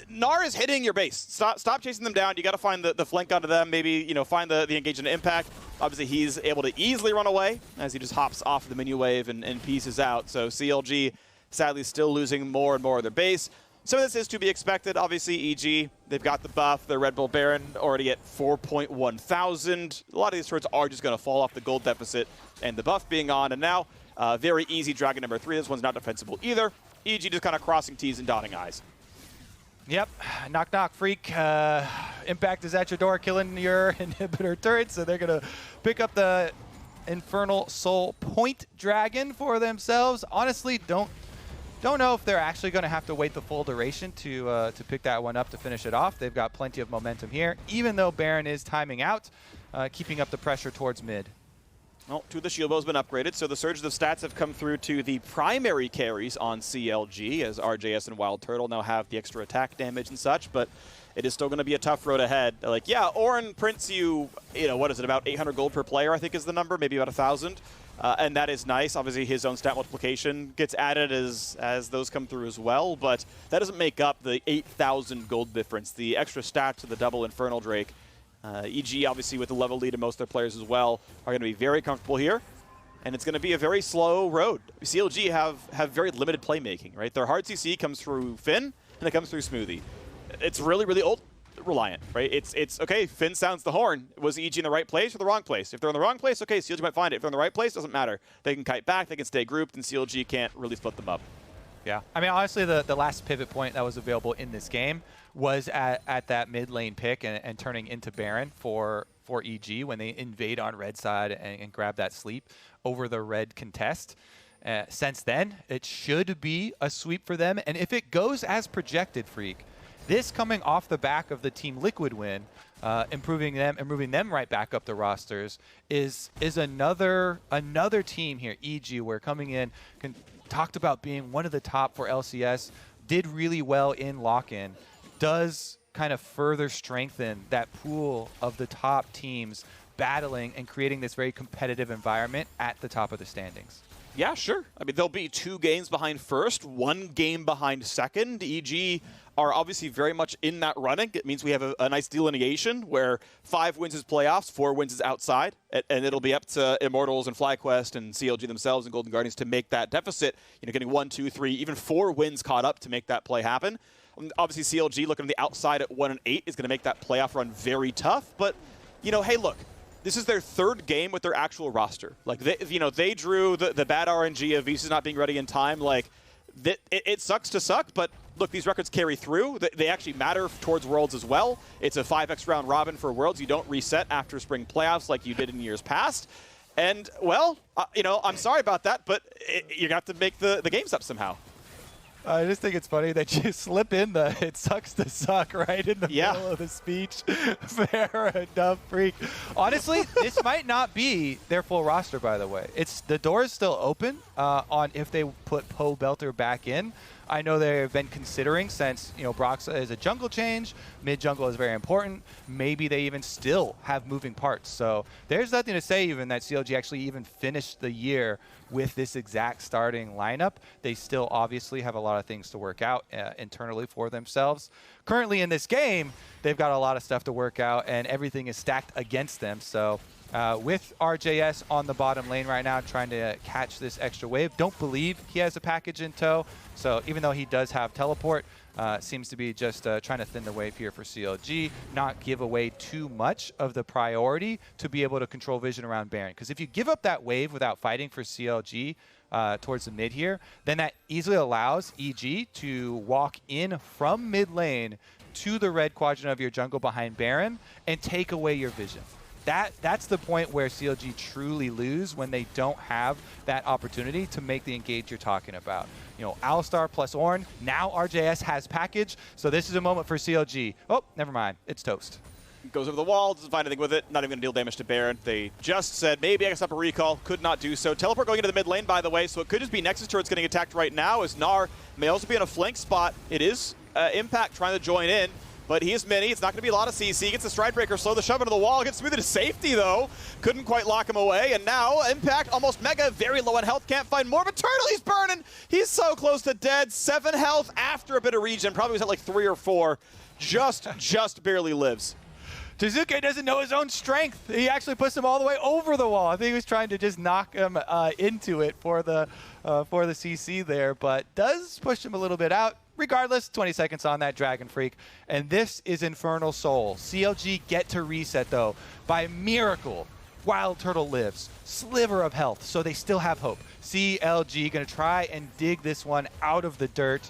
Gnar is hitting your base. Stop chasing them down. You got to find the flank onto them. Maybe, you know, find the engage and impact. Obviously, he's able to easily run away as he just hops off the minion wave and pieces out. So CLG sadly still losing more and more of their base. Some of this is to be expected. Obviously, EG, they've got the buff. Their Red Bull Baron already at 4.1 thousand. A lot of these turrets are just going to fall off the gold deficit and the buff being on. And now, very easy Dragon number 3. This one's not defensible either. EG just kind of crossing T's and dotting I's. Yep. Knock, knock, Phreak. Impact is at your door, killing your inhibitor turret, so they're going to pick up the Infernal Soul Point Dragon for themselves. Honestly, don't know if they're actually going to have to wait the full duration to pick that one up to finish it off. They've got plenty of momentum here, even though Baron is timing out, keeping up the pressure towards mid. Well, the shield bow's been upgraded, so the surge of stats have come through to the primary carries on CLG, as RJS and WildTurtle now have the extra attack damage and such, but it is still going to be a tough road ahead. Like, yeah, Ornn prints you know, what is it, about 800 gold per player, I think is the number, maybe about 1,000. And that is nice. Obviously, his own stat multiplication gets added as those come through as well, but that doesn't make up the 8,000 gold difference. The extra stats to the double Infernal Drake. EG, obviously, with the level lead of most of their players as well, are going to be very comfortable here. And it's going to be a very slow road. CLG have very limited playmaking, right? Their hard CC comes through Finn, and it comes through Smoothie. It's really, really ult reliant, right? It's okay, Finn sounds the horn. Was EG in the right place or the wrong place? If they're in the wrong place, okay, CLG might find it. If they're in the right place, doesn't matter. They can kite back, they can stay grouped, and CLG can't really split them up. Yeah, I mean, honestly, the last pivot point that was available in this game was at that mid lane pick and turning into Baron for EG when they invade on red side and grab that sleep over the red contest. Since then, it should be a sweep for them, and if it goes as projected, Phreak, this coming off the back of the Team Liquid win, improving them and moving them right back up the rosters is another team here. EG, where coming in, talked about being one of the top for LCS, did really well in lock-in, does kind of further strengthen that pool of the top teams battling and creating this very competitive environment at the top of the standings. Yeah, sure. I mean, they'll be 2 games behind first, 1 game behind second. EG are obviously very much in that running. It means we have a nice delineation where 5 wins is playoffs, 4 wins is outside, and it'll be up to Immortals and FlyQuest and CLG themselves and Golden Guardians to make that deficit, getting 1, 2, 3, even 4 wins caught up to make that play happen. Obviously, CLG looking on the outside at 1 and 8 is going to make that playoff run very tough, but, hey, look. This is their 3rd game with their actual roster. Like, they drew the bad RNG of Visas not being ready in time. Like, it sucks to suck, but look, these records carry through. They actually matter towards Worlds as well. It's a 5x round robin for Worlds. You don't reset after spring playoffs like you did in years past. And, well, I'm sorry about that, but you have to make the games up somehow. I just think it's funny that you slip in the "it sucks to suck" right in the middle of the speech. Fair enough, Phreak. Honestly, this might not be their full roster, by the way. The door is still open on if they put Poe Belter back in. I know they've been considering since, Broxah is a jungle change. Mid-jungle is very important. Maybe they even still have moving parts. So there's nothing to say even that CLG actually even finished the year with this exact starting lineup. They still obviously have a lot of things to work out internally for themselves. Currently in this game, they've got a lot of stuff to work out, and everything is stacked against them. So with RJS on the bottom lane right now, trying to catch this extra wave. Don't believe he has a package in tow. So even though he does have teleport, seems to be just trying to thin the wave here for CLG, not give away too much of the priority to be able to control vision around Baron. Because if you give up that wave without fighting for CLG towards the mid here, then that easily allows EG to walk in from mid lane to the red quadrant of your jungle behind Baron and take away your vision. That's the point where CLG truly lose when they don't have that opportunity to make the engage you're talking about. Alistar plus Ornn, now RJS has package, so this is a moment for CLG. Oh, never mind, it's toast. Goes over the wall, doesn't find anything with it, not even going to deal damage to Baron. They just said, maybe I can stop a recall, could not do so. Teleport going into the mid lane, by the way, so it could just be Nexus turrets getting attacked right now, as Gnar may also be in a flank spot. It is Impact trying to join in. But he is mini. It's not going to be a lot of CC. Gets the Stride Breaker, slow the shove into the wall. Gets Smoothie to safety, though. Couldn't quite lock him away. And now Impact, almost mega, very low on health. Can't find more. But Turtle, he's burning. He's so close to dead. 7 health after a bit of regen. Probably was at like 3 or 4. Just barely lives. Jiizuke doesn't know his own strength. He actually puts him all the way over the wall. I think he was trying to just knock him into it for the CC there, but does push him a little bit out. Regardless, 20 seconds on that Dragon Phreak. And this is Infernal Soul. CLG get to reset, though. By miracle, WildTurtle lives. Sliver of health, so they still have hope. CLG going to try and dig this one out of the dirt.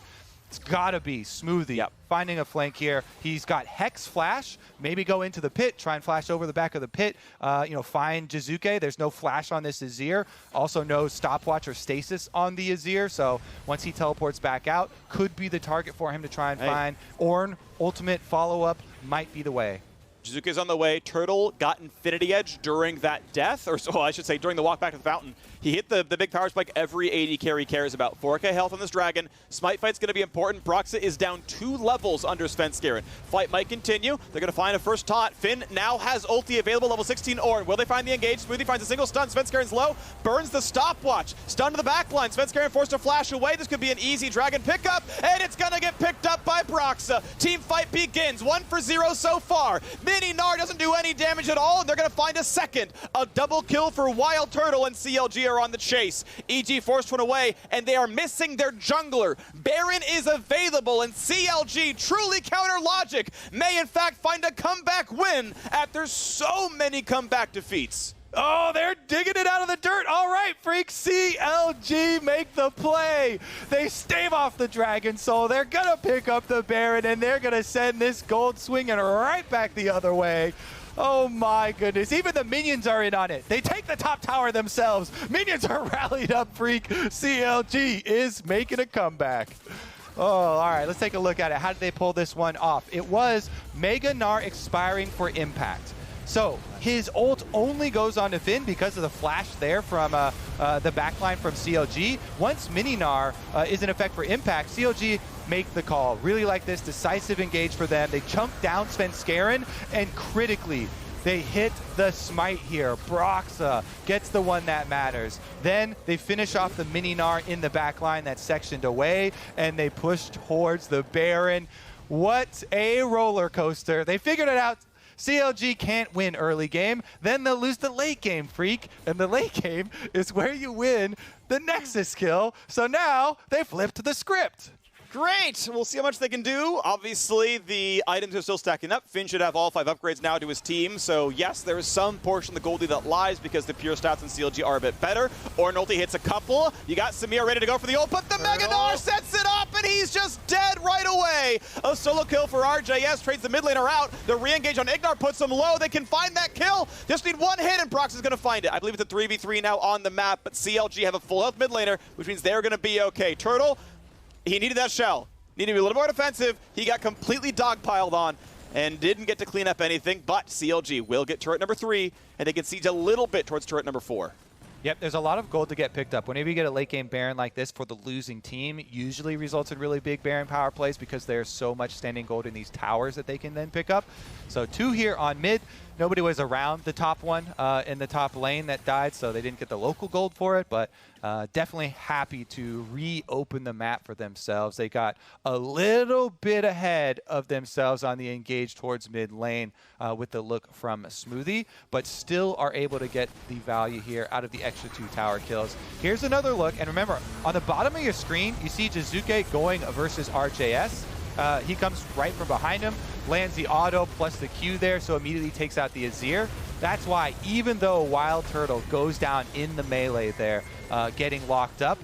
It's got to be Smoothie finding a flank here. He's got Hex Flash. Maybe go into the pit, try and flash over the back of the pit. Find Jiizuke. There's no flash on this Azir. Also no stopwatch or stasis on the Azir. So once he teleports back out, could be the target for him to try and find. Ornn, ultimate follow-up might be the way. Jiizuke's on the way. Turtle got Infinity Edge during that death, or so I should say during the walk back to the fountain. He hit the big power spike every AD carry cares about. 4K health on this Dragon. Smite fight's going to be important. Broxah is down 2 levels under Svenskeren. Fight might continue. They're going to find a first taunt. Finn now has ulti available, level 16 Ornn. Will they find the engage? Smoothie finds a single stun. Svenskeren's low. Burns the stopwatch. Stun to the backline. Svenskeren forced to flash away. This could be an easy Dragon pickup, and it's going to get picked up by Broxah. Team fight begins. 1 for 0 so far. Mini Gnar doesn't do any damage at all, and they're going to find a second. A double kill for WildTurtle, and CLG are on the chase. EG forced one away, and they are missing their jungler. Baron is available, and CLG, truly counter logic, may in fact find a comeback win after so many comeback defeats. Oh, they're digging it out of the dirt. All right, Phreak, CLG make the play. They stave off the Dragon Soul. They're going to pick up the Baron, and they're going to send this gold swinging right back the other way. Oh my goodness, even the minions are in on it. They take the top tower themselves. Minions are rallied up, Phreak. CLG is making a comeback. Oh, all right, let's take a look at it. How did they pull this one off? It was Mega Gnar expiring for impact. So his ult only goes on to Finn because of the flash there from the backline from CLG. Once Mini Gnar is in effect for impact, CLG make the call. Really like this decisive engage for them. They chunk down Svenskeren, and critically, They hit the smite here. Broxah gets the one that matters. Then they finish off the mini Gnar in the back line that's sectioned away, and they push towards the Baron. What a roller coaster. They figured it out. CLG can't win early game, then they'll lose the late game, Phreak. And the late game is where you win the Nexus kill. So now they flipped the script. Great! We'll see how much they can do. Obviously, the items are still stacking up. Finn should have all 5 upgrades now to his team. So, yes, there is some portion of the Goldie that lies because the pure stats in CLG are a bit better. Ornn ulti hits a couple. You got Samira ready to go for the ult, but the Mega Gnar sets it up, and he's just dead right away. A solo kill for RJS, trades the mid laner out. The re-engage on Ignar puts him low. They can find that kill. Just need one hit, and Broxah's going to find it. I believe it's a 3v3 now on the map, but CLG have a full health mid laner, which means they're going to be okay. Turtle, he needed that shell. Needed to be a little more defensive. He got completely dogpiled on and didn't get to clean up anything, but CLG will get turret number 3, and they can siege a little bit towards turret number 4. Yep, there's a lot of gold to get picked up. Whenever you get a late game Baron like this for the losing team, usually results in really big Baron power plays because there's so much standing gold in these towers that they can then pick up. So 2 here on mid. Nobody was around the top one in the top lane that died, so they didn't get the local gold for it, but definitely happy to reopen the map for themselves. They got a little bit ahead of themselves on the engage towards mid lane with the look from Smoothie, but still are able to get the value here out of the extra 2 tower kills. Here's another look, and remember, on the bottom of your screen, you see Jiizuke going versus RJS. He comes right from behind him, lands the auto plus the Q there, so immediately takes out the Azir. That's why, even though WildTurtle goes down in the melee there, getting locked up,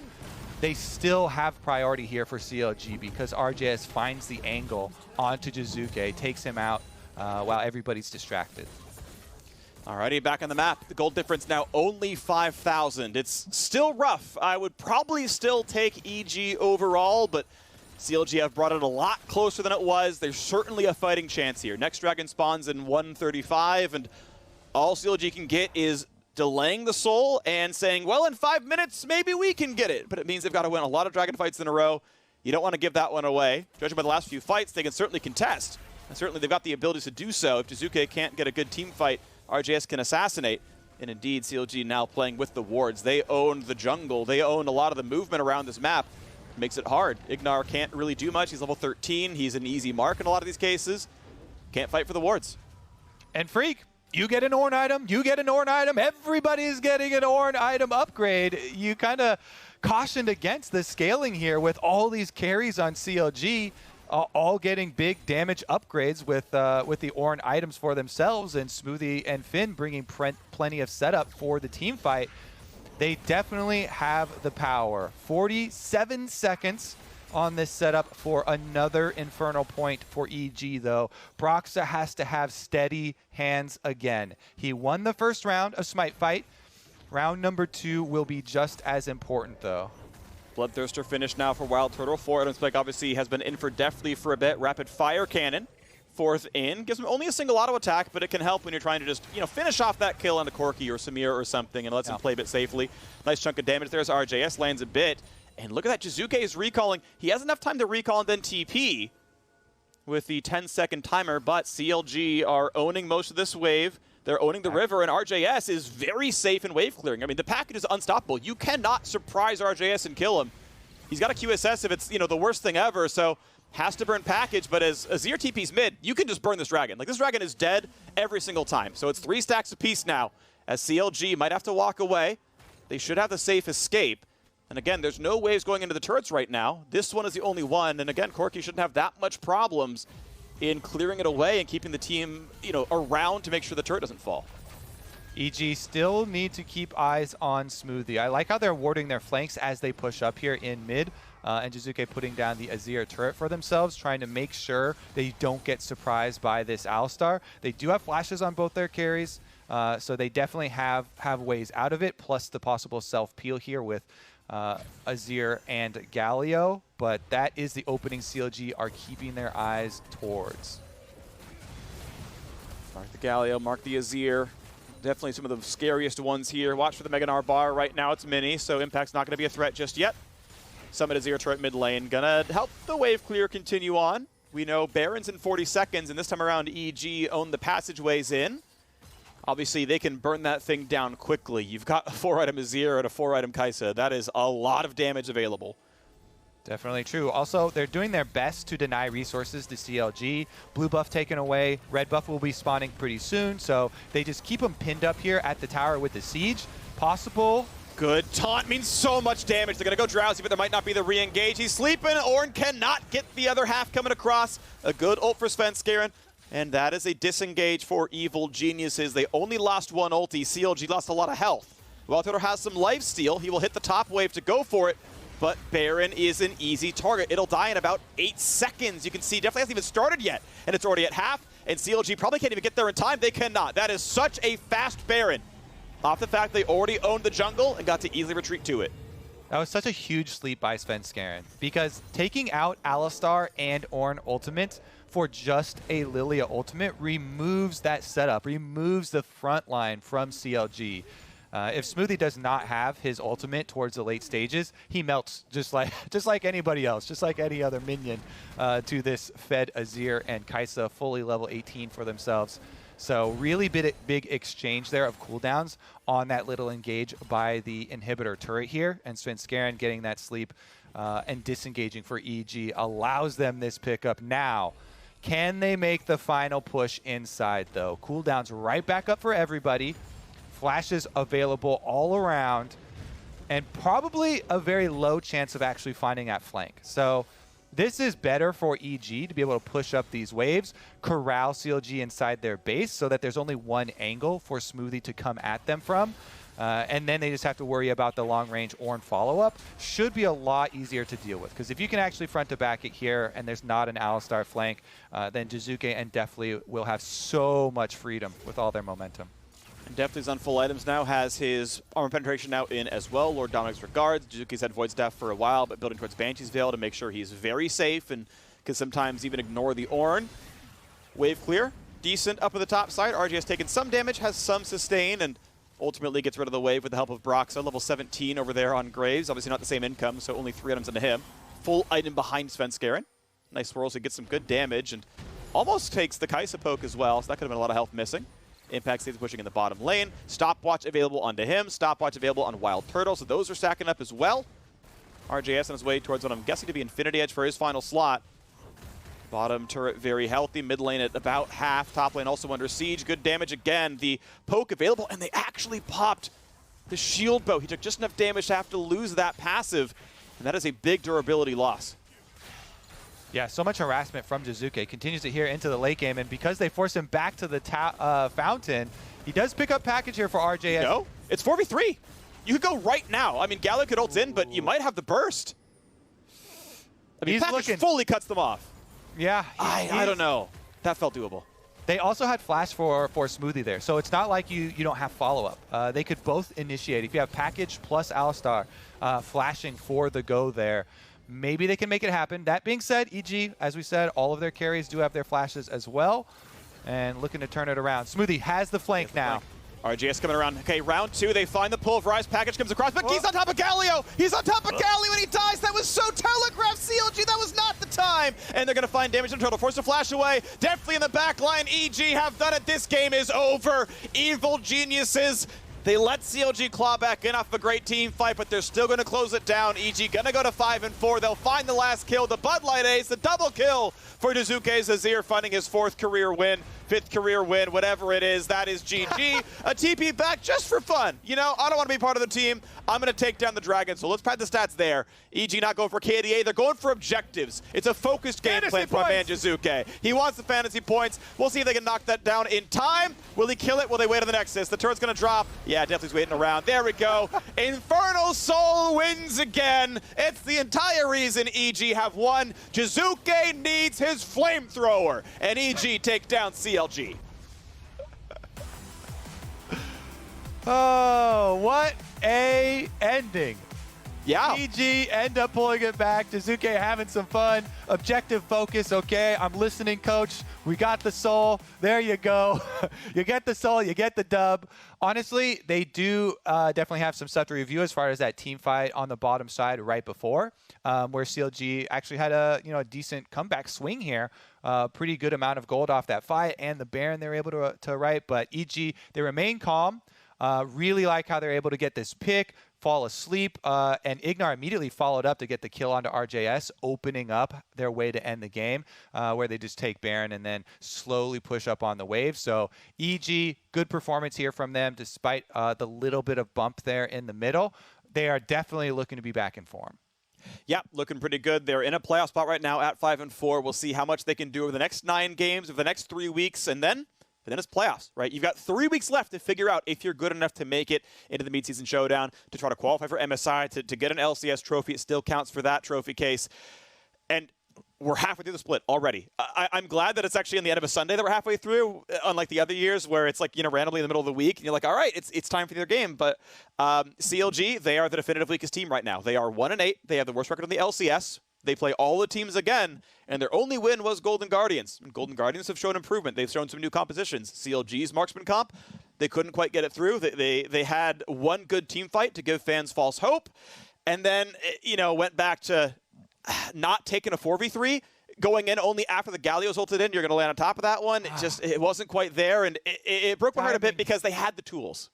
they still have priority here for CLG because RJS finds the angle onto Jiizuke, takes him out while everybody's distracted. Alrighty, back on the map. The gold difference now only 5,000. It's still rough. I would probably still take EG overall, but CLG have brought it a lot closer than it was. There's certainly a fighting chance here. Next dragon spawns in 135, and all CLG can get is delaying the soul and saying, well, in 5 minutes, maybe we can get it. But it means they've got to win a lot of dragon fights in a row. You don't want to give that one away. Judging by the last few fights, they can certainly contest. And certainly they've got the abilities to do so. If Jiizuke can't get a good team fight, RJS can assassinate. And indeed, CLG now playing with the wards. They own the jungle. They own a lot of the movement around this map. Makes it hard. Ignar can't really do much. He's level 13. He's an easy mark in a lot of these cases. Can't fight for the wards. And Phreak, you get an Ornn item, you get an Ornn item, everybody's getting an Ornn item upgrade. You kind of cautioned against the scaling here with all these carries on CLG, all getting big damage upgrades with the Ornn items for themselves, and Smoothie and Finn bringing plenty of setup for the team fight. They definitely have the power. 47 seconds on this setup for another Infernal point for EG, though. Broxah has to have steady hands again. He won the first round of Smite Fight. Round number 2 will be just as important, though. Bloodthirster finished now for WildTurtle. 4 items pick obviously has been in for Deftly for a bit. Rapid Fire Cannon. 4th in. Gives him only a single auto attack, but it can help when you're trying to just, finish off that kill on the Corki or Samira or something and lets him play a bit safely. Nice chunk of damage there as RJS lands a bit. And look at that, Jiizuke is recalling. He has enough time to recall and then TP with the 10-second timer, but CLG are owning most of this wave. They're owning the river, and RJS is very safe in wave clearing. I mean, the package is unstoppable. You cannot surprise RJS and kill him. He's got a QSS if it's, the worst thing ever, so has to burn package, but as Azir TP's mid, you can just burn this dragon. Like, this dragon is dead every single time. So it's 3 stacks apiece now, as CLG might have to walk away. They should have the safe escape. And again, there's no waves going into the turrets right now. This one is the only one, and again, Corki shouldn't have that much problems in clearing it away and keeping the team, around to make sure the turret doesn't fall. EG still need to keep eyes on Smoothie. I like how they're warding their flanks as they push up here in mid. And Jiizuke putting down the Azir turret for themselves, trying to make sure they don't get surprised by this Alistar. They do have flashes on both their carries, so they definitely have ways out of it, plus the possible self-peel here with Azir and Galio. But that is the opening CLG are keeping their eyes towards. Mark the Galio, mark the Azir. Definitely some of the scariest ones here. Watch for the Mega Gnar bar. Right now it's mini, so Impact's not going to be a threat just yet. Summit Azir turret mid lane. Gonna help the wave clear continue on. We know Baron's in 40 seconds, and this time around EG own the passageways in. obviously they can burn that thing down quickly. You've got a 4-item Azir and a 4-item Kaisa. That is a lot of damage available. Definitely true. Also, they're doing their best to deny resources to CLG. Blue buff taken away. Red buff will be spawning pretty soon, so they just keep them pinned up here at the tower with the siege. Possible. Good taunt means so much damage. They're going to go Drowsy, but there might not be the re-engage. He's sleeping. Ornn cannot get the other half coming across. A good ult for Svenskeren. And that is a disengage for Evil Geniuses. They only lost one ulti. CLG lost a lot of health. WildTurtle has some lifesteal. He will hit the top wave to go for it. But Baron is an easy target. It'll die in about 8 seconds. You can see Deftly hasn't even started yet. And it's already at half. And CLG probably can't even get there in time. They cannot. That is such a fast Baron. Off the fact they already owned the jungle and got to easily retreat to it. That was such a huge sleep by Svenskeren, because taking out Alistar and Ornn ultimate for just a Lillia ultimate removes that setup, removes the front line from CLG. If Smoothie does not have his ultimate towards the late stages, he melts just like anybody else, just like any other minion to this fed Azir and Kaisa, fully level 18 for themselves. So really big exchange there of cooldowns on that little engage by the inhibitor turret here, and Svenskeren getting that sleep and disengaging for EG allows them this pickup now. Can they make the final push inside though? Cooldowns right back up for everybody. Flashes available all around, and probably a very low chance of actually finding that flank. So this is better for EG to be able to push up these waves, corral CLG inside their base so that there's only one angle for Smoothie to come at them from. And then they just have to worry about the long-range Ornn follow-up. Should be a lot easier to deal with, because if you can actually front to back it here and there's not an Alistar flank, then Jiizuke and Deftly will have so much freedom with all their momentum. And Deftly's on full items now, has his armor penetration now in as well. Lord Dominic's regards. Jiizuke's had Void Staff for a while, but building towards Banshee's Veil to make sure he's very safe and can sometimes even ignore the Ornn. Wave clear. Decent up at the top side. RG has taken some damage, has some sustain, and ultimately gets rid of the wave with the help of Broxah. Level 17 over there on Graves. Obviously not the same income, so only 3 items into him. Full item behind Svenskeren. Nice swirls to get some good damage, and almost takes the Kaisa poke as well, so that could have been a lot of health missing. Impact stays pushing in the bottom lane. Stopwatch available onto him. Stopwatch available on WildTurtle, so those are stacking up as well. RJS on his way towards what I'm guessing to be Infinity Edge for his final slot. Bottom turret very healthy. Mid lane at about half. Top lane also under siege. Good damage again. The poke available, and they actually popped the shield bow. He took just enough damage to have to lose that passive, and that is a big durability loss. Yeah, so much harassment from Jiizuke. Continues to here into the late game, and because they force him back to the fountain, he does pick up package here for RJS. No, it's 4v3. You could go right now. I mean, Galio could ult in, but you might have the burst. I mean, package fully cuts them off. Yeah. I don't know. That felt doable. They also had flash for Smoothie there, so it's not like you don't have follow-up. They could both initiate. If you have package plus Alistar flashing for the go there, maybe they can make it happen. That being said, EG, as we said, all of their carries do have their flashes as well, and looking to turn it around. Smoothie has the flank now. RGS coming around. Okay, round 2, they find the pulverized package comes across, but he's on top of Galio! He's on top of Galio and he dies! That was so telegraphed, CLG! That was not the time! And they're gonna find damage on Turtle, forced to flash away. Deftly in the back line, EG have done it. This game is over. Evil Geniuses. They let CLG claw back in off of a great team fight, but they're still going to close it down. EG going to go to 5-4. They'll find the last kill. The Bud Light Ace, the double kill for Jiizuke's Azir, finding his 4th career win, 5th career win, whatever it is. That is GG. A TP back just for fun. You know, I don't want to be part of the team. I'm going to take down the Dragon, so let's pad the stats there. EG not going for KDA. They're going for objectives. It's a focused game plan for my man Jiizuke. He wants the fantasy points. We'll see if they can knock that down in time. Will he kill it? Will they wait on the Nexus? The turret's going to drop. Yeah, Deftly's waiting around. There we go. Infernal Soul wins again. It's the entire reason EG have won. Jiizuke needs his flamethrower, and EG take down CLG. Oh, what a ending. Yeah. EG end up pulling it back. Jiizuke having some fun. Objective focus. Okay, I'm listening, coach. We got the soul. There you go. You get the soul, you get the dub. Honestly, they do definitely have some stuff to review as far as that team fight on the bottom side right before, where CLG actually had a decent comeback swing here. Pretty good amount of gold off that fight, and the Baron they were able to right. But EG, they remain calm. Really like how they're able to get this pick, fall asleep, and Ignar immediately followed up to get the kill onto RJS, opening up their way to end the game, where they just take Baron and then slowly push up on the wave. So EG, good performance here from them, despite the little bit of bump there in the middle. They are definitely looking to be back in form. Yeah, looking pretty good. They're in a playoff spot right now at 5-4. We'll see how much they can do over the next 9 games, over the next 3 weeks, and then it's playoffs, right? You've got 3 weeks left to figure out if you're good enough to make it into the mid-season showdown, to try to qualify for MSI, to get an LCS trophy. It still counts for that trophy case. And we're halfway through the split already. I'm glad that it's actually in the end of a Sunday that we're halfway through, unlike the other years where it's like, randomly in the middle of the week, and you're like, all right, it's time for their game. But CLG, they are the definitive weakest team right now. They are 1-8. They have the worst record on the LCS. They play all the teams again, and their only win was Golden Guardians. And Golden Guardians have shown improvement. They've shown some new compositions. CLG's marksman comp, they couldn't quite get it through. They had one good team fight to give fans false hope, and then, went back to not taking a 4v3, going in only after the Galio's ulted in. You're going to land on top of that one. It wasn't quite there, and it broke my heart a bit because they had the tools.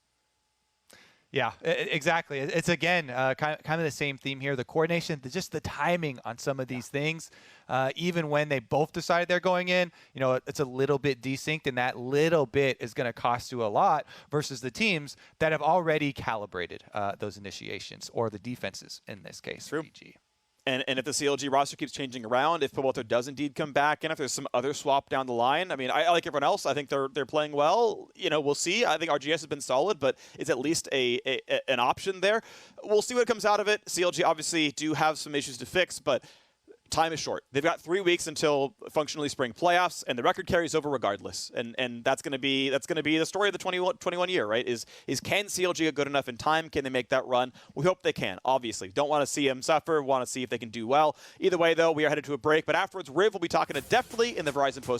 Yeah, exactly. It's, again, kind of the same theme here. The coordination, just the timing on some of these things, even when they both decide they're going in, it's a little bit desynced, and that little bit is going to cost you a lot versus the teams that have already calibrated those initiations, or the defenses in this case. True. EG. And if the CLG roster keeps changing around, if Pawelto does indeed come back, and if there's some other swap down the line, I mean, I like everyone else. I think they're playing well. We'll see. I think RGS has been solid, but it's at least an option there. We'll see what comes out of it. CLG obviously do have some issues to fix, but time is short. They've got 3 weeks until functionally spring playoffs, and the record carries over regardless. And that's going to be the story of the 21 year, right? Is can CLG get good enough in time? Can they make that run? We hope they can, obviously. Don't want to see them suffer. Want to see if they can do well. Either way, though, we are headed to a break. But afterwards, Riv will be talking to Deftly in the Verizon Post